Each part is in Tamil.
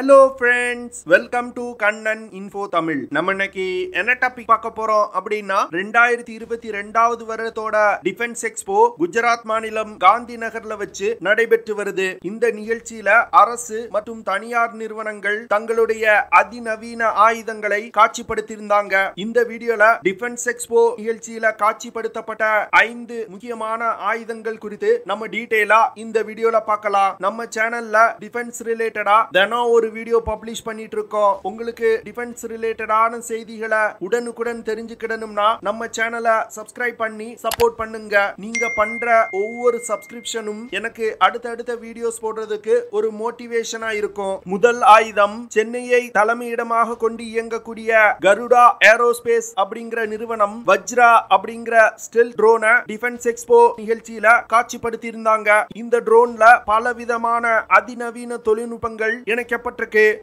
Hello friends, welcome to Kannan info Tamil. நம்ம இன்னைக்கு என்ன டாபிக் பார்க்க போறோம் அப்படின்னா 2022 வருடத்தோட டிஃபென்ஸ் எக்ஸ்போ குஜராத் மாநிலம் காந்தி நகர்ல வச்சு நடைபெற்று வருது. இந்த நிகழ்ச்சியில அரசு மற்றும் தனியார் நிறுவனங்கள் தங்களுடைய அதிநவீன ஆயுதங்களை காட்சிப்படுத்தியிருந்தாங்க. இந்த வீடியோல டிஃபென்ஸ் எக்ஸ்போ நிகழ்ச்சியில காட்சிப்படுத்தப்பட்ட 5 முக்கியமான ஆயுதங்கள் குறித்து நம்ம டீடைலா இந்த வீடியோல பார்க்கலாம். நம்ம சேனல்ல டிஃபென்ஸ் ரிலேட்டடா தினம் ஒரு வீடியோ பப்ளிஷ் பண்ணிட்டு இருக்கோம். உங்களுக்கு டிஃபென்ஸ் ரிலேட்டடான செய்திகளை உடனுக்குடன் தெரிஞ்சுக்கிடணும்னா நம்ம சேனலை சப்ஸ்கிரைப் பண்ணி சப்போர்ட் பண்ணுங்க. நீங்க பண்ற ஒவ்வொரு சப்ஸ்கிரிப்ஷனும் எனக்கு அடுத்தடுத்த வீடியோஸ் போடுறதுக்கு ஒரு மோட்டிவேஷனா இருக்கும். முதல் ஆயுதம் சென்னையை தலைமையிடமாக கொண்டு இயங்கக்கூடிய கருடா ஏரோஸ்பேஸ் அப்படிங்கிற நிறுவனம் வஜ்ரா அப்படிங்கிற ஸ்டெல்த் ட்ரோனை டிஃபென்ஸ் எக்ஸ்போ நிகழ்ச்சியில காட்சிப்படுத்தி இருந்தாங்க. இந்த ட்ரோன்ல பல விதமான அதிநவீன தொழில்நுட்பங்கள் இணைக்கப்பட்டிருக்கு.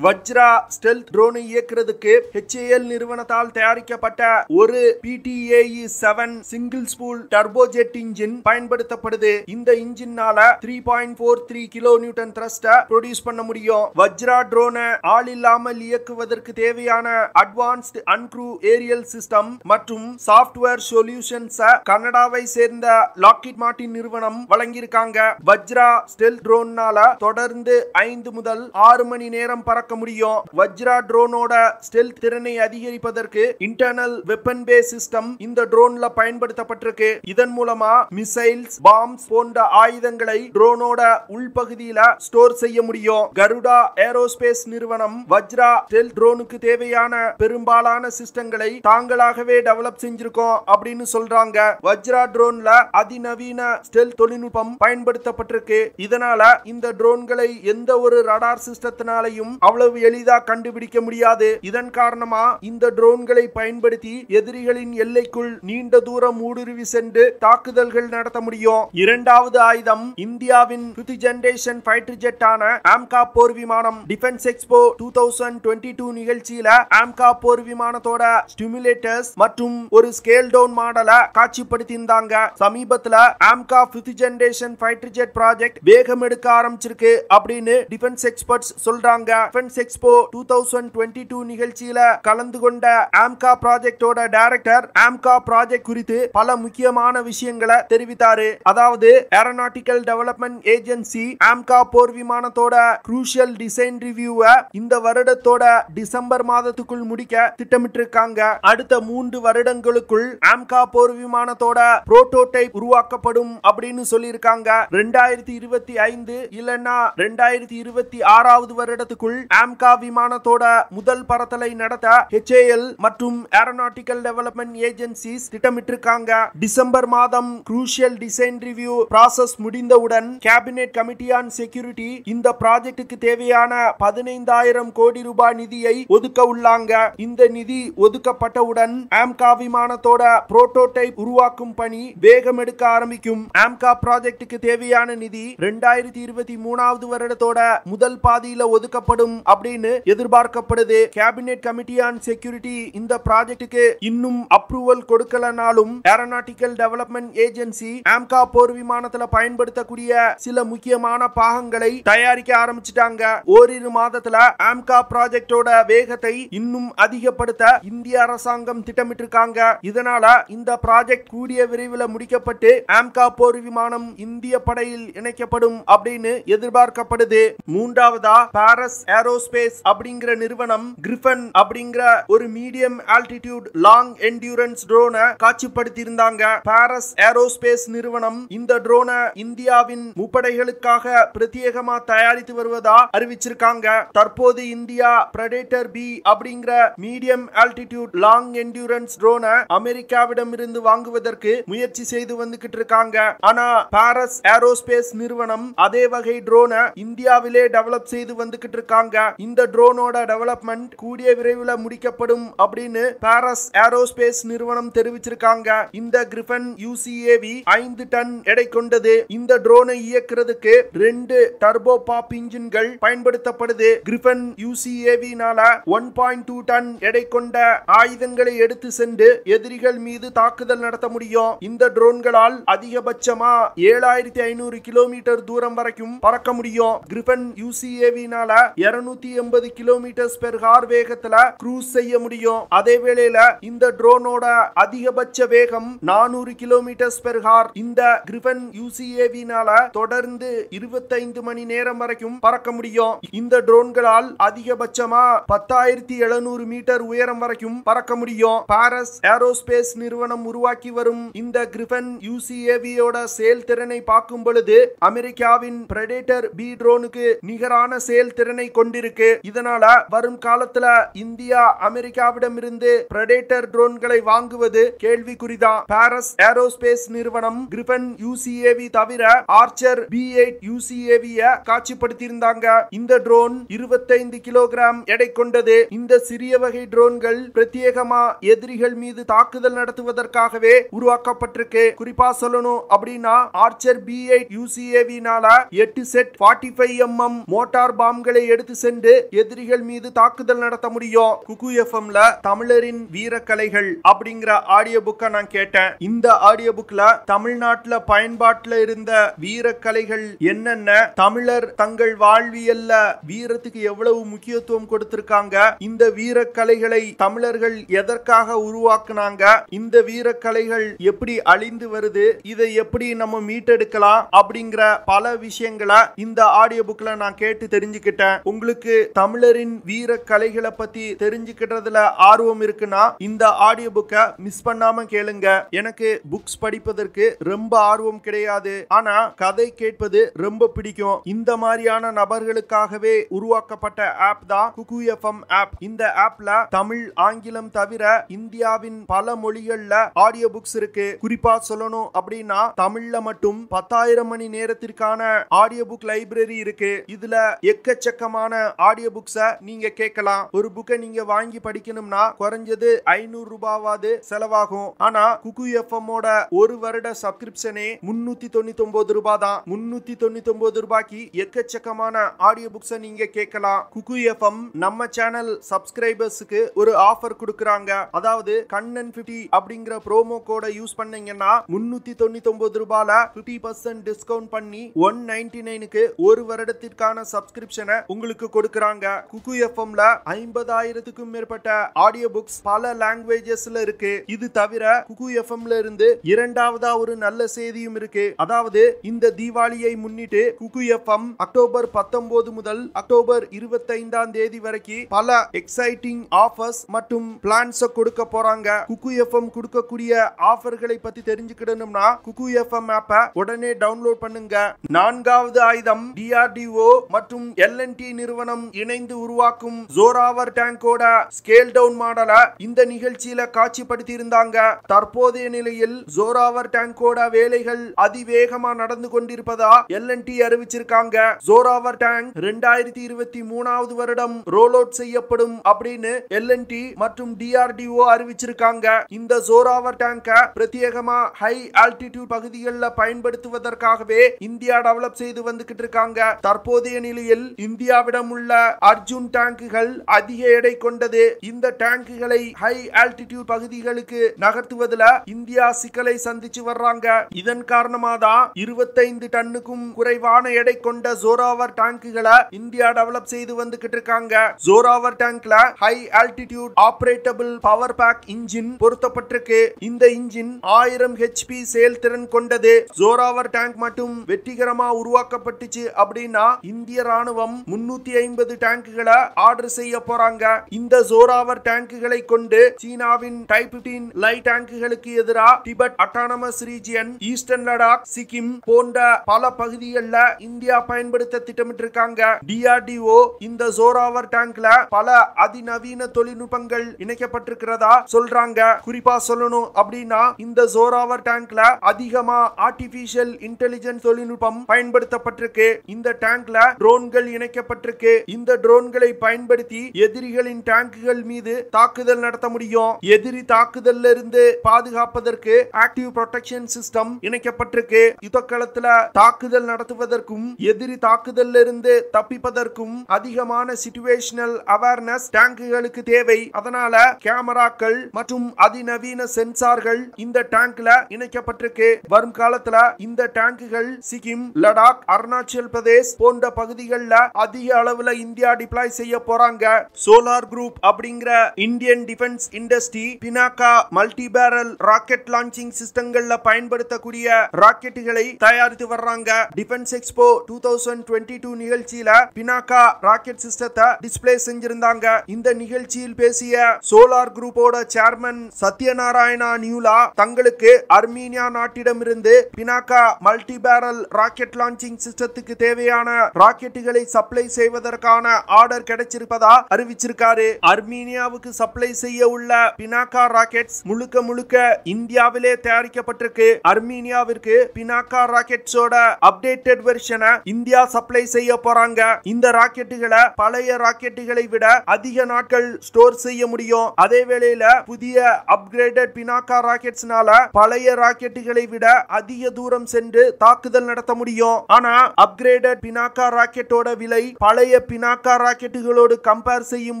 வஜ்ரா ஸ்டெல்த் ட்ரோனை இயக்குறதுக்கு HAL நிறுவனத்தால் தயாரிக்கப்பட்ட ஒரு PTAE-7 single spool turbojet engine பயன்படுத்தப்படுது. இந்த இன்ஜினால 3.43 கிலோ நியூட்டன் த்ரஸ்ட ப்ரொடியூஸ் பண்ண முடியும். வஜ்ரா ட்ரோனை ஆள் இல்லாமல் இயக்குவதற்கு தேவையான அட்வான்ஸ்ட் அன்க்ரூ ஏரியல் சிஸ்டம் மற்றும் சாஃப்ட்வேர் சொல்யூஷன்ஸ் கனடாவை சேர்ந்த லாக்ஹீட் மார்டின் நிறுவனம் வழங்கியிருக்காங்க. வஜ்ரா ஸ்டெல்த் ட்ரோன்னால தொடர்ந்து 5 முதல் 6 மணி நேரம் பறக்க முடியும். வஜ்ரா ட்ரோனோட ஸ்டெல்த் திறனை அதிகரிப்பதற்கு இன்டர்னல் வெப்பன் பேஸ் சிஸ்டம் இந்த ட்ரோன்ல பயன்படுத்தப்பட்டிருக்கு. இதன் மூலமா மிசைல்ஸ், பாம்ஸ் போன்ற ஆயுதங்களை ட்ரோனோட உள்பகுதியில ஸ்டோர் செய்ய முடியும். கருடா ஏரோஸ்பேஸ் நிறுவனம் வஜ்ரா ஸ்டெல்த் ட்ரோனுக்கு தேவையான பெரும்பாலான சிஸ்டங்களை தாங்களாகவே டெவலப் செஞ்சிருக்கோம் அப்படின்னு சொல்றாங்க. வஜ்ரா ட்ரோன்ல அதிநவீன ஸ்டெல்த் தொழில்நுட்பம் பயன்படுத்தப்பட்டிருக்கு. இதனால இந்த ட்ரோன்களை எந்த ஒரு ரடார் சிஸ்டத்தினாலையும் அவ்வளவு எளிதா கண்டுபிடிக்க முடியாது. இதன் காரணமா இந்த ட்ரோன்களை பயன்படுத்தி எதிரிகளின் எல்லைக்குள் நீண்ட தூரம் ஊடுருவி சென்று தாக்குதல்கள் நடத்த முடியும். இரண்டாவது ஆயுதம் இந்தியாவின் 5th ஜெனரேஷன் ஃபைட்டர் ஜெட்டான ஆம்கா போர் விமானம். டிஃபென்ஸ் எக்ஸ்போ 2022 நிகழ்ச்சியில ஆம்கா போர் விமானத்தோட ஸ்டிமுலேட்டர்ஸ் மற்றும் ஒரு ஸ்கேல் டவுன் மாடலை காட்சிப்படுத்தியிருந்தாங்க. சமீபத்துல AMCA 5th generation fighter jet project வேகம் எடுக்க ஆரம்பிச்சிருக்கு அப்படின்னு டிஃபென்ஸ் எக்ஸ்பர்ட்ஸ் சொல்றாங்க. டிஃபென்ஸ் எக்ஸ்போ 2022 நிகழ்ச்சியில கலந்து கொண்ட ஆம்கா ப்ராஜெக்டோட டைரக்டர் ஆம்கா ப்ராஜெக்ட் குறித்து பல முக்கியமான விஷயங்களை தெரிவித்தாரு. அதாவது ஏரோநாட்டிக்கல் டெவலப்மெண்ட் ஏஜென்சி ஆம்கா போர் விமானத்தோட க்ரூஷியல் டிசைன் ரிவ்யூவை இந்த வருடத்தோட டிசம்பர் மாதத்துக்குள் முடிக்க திட்டமிட்டிருக்காங்க. அடுத்த 3 வருடங்களுக்குள் ஆம்கா போர் விமானத்தோட புரோட்டோடைப் உருவாக்கப்படும் அப்படின்னு சொல்லியிருக்காங்க. 2025 இல்லனா 2026 வருடத்துக்குள் ஆம்கா விமானத்தோட முதல் பறத்தலை நடத்த HAL மற்றும் ஏரோநாட்டிக்கல் டெவலப்மெண்ட் ஏஜென்சிஸ் திட்டமிட்டிருக்காங்க. டிசம்பர் மாதம் க்ரூஷியல் டிசைன் ரிவ்யூ process முடிந்தவுடன் கேபினெட் கமிட்டி ஆன் செக்யூரிட்டி இந்த ப்ராஜெக்ட்டுக்கு தேவையான 15,000 கோடி ரூபாய் நிதியை ஒதுக்க உள்ளாங்க. இந்த நிதி ஒதுக்கப்பட்டவுடன் ஆம்கா விமானத்தோட புரோட்டோடைப் உருவாக்கும் பணி வேகம் எடுக்க ஆரம்பிக்கும். ஆம்கா ப்ராஜெக்ட்டுக்கு தேவையான நிதி 2023 வருடத்தோட முதல் பாதியில ஒதுக்கப்படும் அப்படின்னு எதிர்பார்க்கப்படுது. கேபினெட் கமிட்டி ஆன் செக்யூரிட்டி இந்த ப்ராஜெக்ட்டுக்கு இன்னும் அப்ரூவல் கொடுக்கலனாலும் ஏரோநாட்டிக்கல் டெவலப்மெண்ட் ஏஜென்சி ஆம்கா போர் விமானத்துல பயன்படுத்தக்கூடிய சில முக்கியமான பாகங்களை தயாரிக்க ஆரம்பிச்சிட்டாங்க. ஓரிரு மாதத்துல ஆம்கா ப்ராஜெக்டோட வேகத்தை இன்னும் அதிகப்படுத்த இந்திய அரசாங்கம் திட்டமிட்டிருக்காங்க. இதனால இந்த ப்ராஜெக்ட் கூடிய விரைவில் முடிக்கப்பட்டு ஆம்கா போர் விமானம் இந்திய படையில் இணைக்கப்படும் அப்படின்னு எதிர்பார்க்கப்படுது. மூன்றாவதா பாரஸ் ஏரோஸ்பேஸ் அப்படிங்கிற நிறுவனம் கிரிஃபன் அப்படிங்கிற ஒரு மீடியம் ஆல்டிடியூட் லாங் என்டியூரன்ஸ் ட்ரோனை காட்சிப்படுத்தி இருந்தாங்க. பாரஸ் ஏரோஸ்பேஸ் நிறுவனம் இந்த ட்ரோனை இந்தியாவின் முப்படைகளுக்காக பிரத்யேகமா தயாரித்து வருவதா அறிவிச்சிருக்காங்க. தற்போது இந்தியா பிரெடேட்டர் B அப்படிங்கிற மீடியம் ஆல்டிடியூட் லாங் என்டியூரன்ஸ் ட்ரோனை அமெரிக்காவிடம் இருந்து வாங்குவதற்கு முயற்சி செய்து வந்துகிட்டு இருக்காங்க. ஆனா பாரஸ் ஏரோஸ்பேஸ் நிறுவனம் அதே வகை ட்ரோனை இந்தியாவிலே டெவலப் செய்து வந்துகிட்டு இருக்காங்க. இந்த ட்ரோனோட டெவலப்மெண்ட் கூடிய விரைவில் முடிக்கப்படும் அப்படின்னு பாரஸ் ஏரோஸ்பேஸ் நிறுவனம் தெரிவிச்சிருக்காங்க. இந்த கிரிஃபன் UCAV 5 டன் எடை கொண்டது. இந்த ட்ரோனை இயக்குறதுக்கு 2 டர்போ பாப் இன்ஜின்கள் பயன்படுத்தப்படுது. கிரிஃபன் UCAV-னால 1.2 டன் எடை கொண்ட ஆயுதங்களை எடுத்து சென்று எதிரிகள் மீது தாக்குதல் நடத்த முடியும். இந்த ட்ரோன்களால் அதிகபட்சமா 7500 கிலோமீட்டர் தூரம் வரைக்கும் பறக்க முடியும். கிரிஃபன் UCAV-னால 280 km/h வேகத்துல க்ரூஸ் செய்ய முடியும். அதே வேளையில இந்த ட்ரோனோட அதிகபட்ச வேகம் 400 km/h. இந்த கிரிபன் UCAV-னால தொடர்ந்து 25 மணி நேரம் வரைக்கும் பறக்க முடியும். இந்த ட்ரோன்களால் அதிகபட்சமா 10,700 மீட்டர் உயரம் வரைக்கும் பறக்க முடியும். பாரஸ் ஏரோஸ்பேஸ் நிறுவனம் உருவாக்கி வரும் இந்த கிரிபன் UCAV-யோட செயல்திறனை பார்க்கும் பொழுது அமெரிக்காவின் பிரெடேட்டர் B ட்ரோனுக்கு நிகரான செயல்திறனை கொண்டிருக்கு. இதனால வரும் காலத்துல இந்தியா அமெரிக்காவிடமிருந்து பிரெடேட்டர் ட்ரோன்களை வாங்குவது கேள்விக்குறிதான். பாரஸ் ஏரோஸ்பேஸ் நிறுவனம் கிரிபன் UCAV தவிர ஆர்ச்சர் B8 UCAV-ய காட்சிப்படுத்தியிருந்தாங்க. இந்த ட்ரோன் 25 கிலோகிராம் எடை கொண்டது. இந்த சிறிய வகை ட்ரோன்கள் பிரத்யேகமா எதிரிகள் மீது தாக்குதல் நடத்துவதற்காகவே உருவாக்கப்பட்டிருக்கு. குறிப்பா சொல்லணும் அப்படின்னா ஆர்ச்சர் B8 UCAV-னால 8 செட் 45 mm மோட்டார் பாம்களை எடுத்து சென்று எதிரிகள் மீது தாக்குதல் நடத்த முடியும். குக்கு FM-ல தமிழரின் வீரக்கலைகள் அப்படிங்கிற ஆடியோ புக்கை நான் கேட்டேன். இந்த ஆடியோ புக்ல தமிழ்நாட்டுல பயன்பாட்டுல இருந்த வீரக்கலைகள் என்னென்ன, தமிழர் தங்கள் வாழ்வியல்ல வீரத்துக்கு எவ்வளவு முக்கியத்துவம் கொடுத்திருக்காங்க, இந்த வீரக்கலைகளை தமிழர்கள் எதற்காக உருவாக்குனாங்க, இந்த வீரக்கலைகள் எப்படி அழிந்து வருது, இதை எப்படி நம்ம மீட்டெடுக்கலாம் அப்படிங்கிற பல விஷயங்களை இந்த ஆடியோ புக்ல நான் கேட்டு தெரிஞ்சுக்கிட்டேன். உங்களுக்கு தமிழரின் வீரக்கலைகளை பத்தி தெரிஞ்சுக்கிறதுல ஆர்வம் இருக்குன்னா இந்த ஆடியோ புக்கை மிஸ் பண்ணாம கேளுங்க. எனக்கு புக்ஸ் படிப்பதற்கு ரொம்ப ஆர்வம் கிடையாது, ஆனா கதை கேட்பது ரொம்ப பிடிக்கும். இந்த மாதிரியான நபர்களுக்காகவே உருவாக்கப்பட்ட ஆப் தான் குக்கு FM ஆப். இந்த ஆப்ல தமிழ், ஆங்கிலம் தவிர இந்தியாவின் பல மொழிகள்ல ஆடியோ புக்ஸ் இருக்கு. குறிப்பா சொல்லணும் அப்படின்னா தமிழ்ல மட்டும் 10,000 மணி நேரத்திற்கான ஆடியோ புக் லைப்ரரி இருக்கு. இதுல எக்கச்சக்கமான ஆடியோ புக்ஸ நீங்க கேட்கலாம். ஒரு புக்கை நீங்க வாங்கி படிக்கணும்னா குறைஞ்சது 500 ரூபாவாது செலவாகும். ஆனா குக்கு FM-ஓட ஒரு வருட சப்ஸ்கிரிப்ஷனே 399 ரூபாய் தான். 399 ரூபாய்க்கு எக்கச்சக்கமான ஆடியோ புக்ஸ நீங்க கேட்கலாம். குக்கு FM நம்ம சேனல் சப்ஸ்கிரைபர்ஸ்க்கு ஒரு ஆஃபர் கொடுக்கறாங்க. அதாவது கண்ணன் 50 அப்படிங்கிற ப்ரோமோ கோட யூஸ் பண்ணீங்கன்னா 399 ரூபாயில 50% டிஸ்கவுண்ட் பண்ணி 199க்கு ஒரு வருடத்திற்கான சப்ஸ்கிரிப்ஷனை உங்களுக்கு கொடுக்கறாங்க. குக்கு FM-ல 50,000க்கும் மேற்பட்ட ஆடியோ புக்ஸ் பல லாங்குவேஜஸ்ல இருக்கு. இது தவிர குக்கு FM-ல இருந்து இரண்டாவதா ஒரு நல்ல செய்தியும் இருக்கு. அதாவது இந்த தீபாவளியை முன்னிட்டு குக்கு FM அக்டோபர் 19 முதல் அக்டோபர் 25ஆம் தேதி வரைக்கும் பல எக்ஸைட்டிங் ஆஃபர்ஸ் மற்றும் பிளான்ஸ் கொடுக்க போறாங்க. குக்கு FM கொடுக்கக்கூடிய ஆஃபர்களை பத்தி தெரிஞ்சுக்கணும்னா குக்கு FM ஆப்பை உடனே டவுன்லோட் பண்ணுங்க. நான்காவது ஆயுதம் DRDO மற்றும் L&T நிறுவனம் இணைந்து உருவாக்கும் ஜோராவர் டேங்கோட ஸ்கேல் டவுன் மாடல இந்த நிகழ்ச்சியில காட்சிப்படுத்தி இருந்தாங்க. தற்போதைய நிலையில் ஜோராவர் டேங்கோட வேலைகள் அதிவேகமா நடந்து கொண்டிருப்பதா L&T அறிவிச்சிருக்காங்க. ஜோராவர் டேங்க் 2023ஆவது வருடம் ரோல் அவுட் செய்யப்படும் அப்படின்னு L&T மற்றும் DRDO அறிவிச்சிருக்காங்க. இந்த ஜோராவர் டேங்க பிரத்யேகமா ஹை ஆல்டிடியூட் பகுதிகளில் பயன்படுத்துவதற்காகவே இந்தியா டெவலப் செய்து வந்துகிட்டு இருக்காங்க. தற்போதைய நிலையில் இந்தியாவிடம் உள்ள அர்ஜுன் டேங்குகள் அதிக எடை கொண்டது. இந்த டேங்குகளை ஹை ஆல்டிடியூட் பகுதிகளுக்கு நகர்த்துவதில் இந்தியா சிக்கலை சந்திச்சு வர்றாங்க. இதன் காரணமாக தான் 25 டன்னுக்கும் குறைவான எடை கொண்ட ஜோராவர் டேங்குகளை இந்தியா டெவலப் செய்து வந்துகிட்டு இருக்காங்க. ஜோராவர் டேங்க்ல high altitude operable power pack engine பொருத்தப்பட்டிருக்கு. இந்த இன்ஜின் 1000 HP செயல்திறன் கொண்டது. ஜோராவர் டேங்க் மட்டும் வெற்றிகரமா உருவாக்கப்பட்டுச்சு அப்படின்னா இந்திய ராணுவம் 350 டேங்குகளை ஆர்டர் செய்ய போறாங்க. இந்த ஜோராவர் டேங்குகளை கொண்டு சீனாவின் டைப் 15 லைட் டேங்குகளுக்கு எதிராக Tibet autonomous region, eastern Ladakh, Sikkim போன்ற பல பகுதிகளில் இந்தியா பயன்படுத்த திட்டமிட்டிருக்காங்க. DRDO இந்த ஜோராவர் டேங்க்ல பல அதிநவீன தொழில்நுட்பங்கள் இணைக்கப்பட்டிருக்கிறதா சொல்றாங்க. குறிப்பா சொல்லணும் அப்படின்னா இந்த ஜோராவர் டேங்க்ல அதிகமா ஆர்டிபிஷியல் இன்டெலிஜென்ஸ் தொழில்நுட்பம் பயன்படுத்தப்பட்டிருக்கு. இந்த டேங்க்ல ட்ரோன்கள் இணைக்கப்பட்டிருக்கு. இந்த ட்ரோன்களை பயன்படுத்தி எதிரிகளின் டேங்குகள் மீது தாக்குதல் நடத்த முடியும். எதிரி தாக்குதல்ல இருந்து பாதுகாப்பதற்கு ஆக்டிவ் ப்ரொடெக்ஷன் சிஸ்டம் இணைக்கப்பட்டிருக்கு. யுத்தக்களத்துல தாக்குதல் நடத்துவதற்கும் எதிரி தாக்குதல்ல இருந்து தப்பிப்பதற்கும் அதிகமான சிச்சுவேஷனல் அவேர்னஸ் டேங்குகளுக்கு தேவை. அதனால கேமராக்கள் மற்றும் அதிநவீன சென்சார்கள் இந்த டேங்க்ல இணைக்கப்பட்டிருக்கு. வரும் காலத்துல இந்த டேங்குகள் சிக்கிம், லடாக், அருணாச்சல் பிரதேஷ் போன்ற பகுதிகளில் அதிக அளவுல இந்தியா டிப்ளாய் செய்ய போறாங்க. சோலார் குரூப் அப்படிங்கிற Indian defence industry Pinaka multi barrel rocket launching சிஸ்டங்கள்ல பயன்படுத்தக்கூடிய ராக்கெட்டுகளை தயாரித்து வர்றாங்க. டிஃபென்ஸ் எக்ஸ்போ 2022 நிகழ்ச்சியில பினாக்கா ராக்கெட் சிஸ்டத்தை டிஸ்ப்ளே செஞ்சிருந்தாங்க. இந்த நிகழ்ச்சியில் பேசிய சோலார் குரூப்போட சேர்மன் சத்யநாராயணா நியூலா தங்களுக்கு அர்மீனியா நாட்டிடமிருந்து Pinaka multi barrel rocket launching சிஸ்டத்துக்கு தேவையான ராக்கெட்டுகளை சப்ளை செய்வதற்கான ஆர்டர் கிடைச்சிருப்பதா அறிவிச்சிருக்காரு. அர்மீனியாவுக்கு சப்ளை செய்ய உள்ள பினாக்கா ராக்கெட்ஸ் முழுக்க முழுக்க இந்தியாவிலே தயாரிக்கப்பட்டிருக்கு. அர்மீனியாவிற்கு பினாக்கா ராக்கெட்ஸோட அப்டேட்டட் வெர்ஷனை இந்தியா சப்ளை செய்ய போறாங்க. இந்த ராக்கெட்டுகளை பழைய ராக்கெட்டுகளை விட அதிக நாட்கள் ஸ்டோர் செய்ய முடியும். அதே வேளையில புதிய அப்கிரேடட் பினாக்கா ராக்கெட்ஸ்னால பழைய ராக்கெட்டுகளை விட அதிக தூரம் சென்று தாக்குதல் நடத்த முடியும். ஆனா அப்கிரேடட் பினாக்கா ராக்கெட்டோட விலை பழைய பினாக்கா ராக்கெட்டுகளோடு கம்பேர் செய்யும்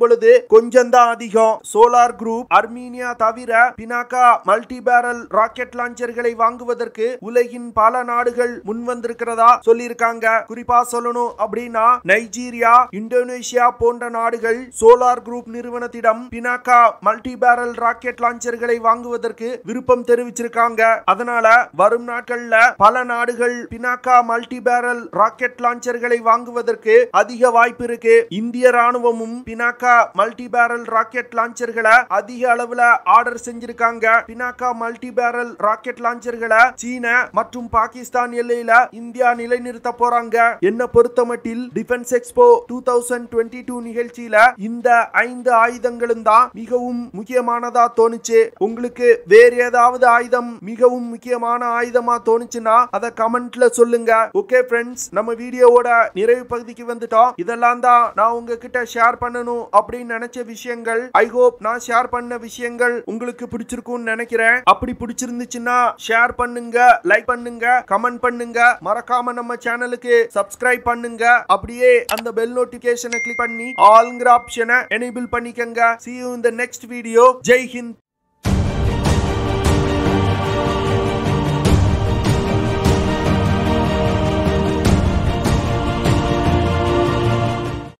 பொழுது கொஞ்சம் தான் அதிகம். சோலார் குரூப் அர்மீனியா தவிர பினாக்கா மல்டி பேரல் ராக்கெட் லான்ச்சர்களை வாங்குவதற்கு உலகின் பல நாடுகள் முன் வந்திருக்கிறதா சொல்லியிருக்காங்க. குறிப்பா சொல்லணும் அப்படின்னா நைஜீரியா, இந்தோனேஷியா போன்ற நாடுகள் சோலார் குரூப் நிறுவனத்திடம் பினாக்கா மல்டி பேரல் ராக்கெட் லான்ச்சர்களை வாங்குவதற்கு விருப்பம் தெரிவிச்சிருக்காங்க. அதனால வரும் நாட்கள்ல பல நாடுகள் பினாக்கா மல்டி பேரல் ராக்கெட் லான்ச்சர்களை வாங்குவதற்கு அதிக வாய்ப்பு இருக்கு. இந்திய ராணுவமும் பினாக்கா மல்டி பேரல் ராக்கெட் லான்ச்சர்களை அதிக அளவுல ஆர்டர் செஞ்சிருக்காங்க. பினாக்கா மல்டி பேரல் ராக்கெட் லான்ச்சர்களை சீன மற்றும் பாகிஸ்தான் எல்லையில இந்தியா நிலைநிறுத்த போறாங்க. என்ன பொறுத்தமட்டில் டிஃபென்ஸ் எக்ஸ்போ 2022 நிகழ்ச்சியில இந்த 5 ஆயுதங்களும் தான் மிகவும் முக்கியமானதா தோணுச்சு. உங்களுக்கு வேற ஏதாவது ஆயுதம் மிகவும் முக்கியமான ஆயுதமா தோணுச்சுன்னா அதை கமெண்ட்ல சொல்லுங்க. ஓகே ஃப்ரெண்ட்ஸ், நம்ம வீடியோவோட நிறைவு பகுதிக்கு வந்துட்டோம். இதெல்லாம் தான் நான் உங்ககிட்ட ஷேர் பண்ணணும் அப்படின்னு நினைச்ச விஷயங்கள். ஐ ஹோப் நான் ஷேர் பண்ண விஷயங்கள் உங்களுக்கு பிடிச்சிருக்கும்னு நினைக்கிறேன். அப்படி பிடிச்சிருந்துச்சுன்னா ஷேர் பண்ணுங்க, லைக் பண்ணுங்க, கமெண்ட் பண்ணுங்க. மறக்காம நம்ம சேனலுக்கு சப்ஸ்கிரைப் பண்ணுங்க. அப்படியே அந்த பெல் நோட்டிபிகேஷனை கிளிக் பண்ணி ஆல்ங்கிற ஆப்ஷனை எனேபிள் பண்ணிக்கங்க. See you in the next video. Jai Hind.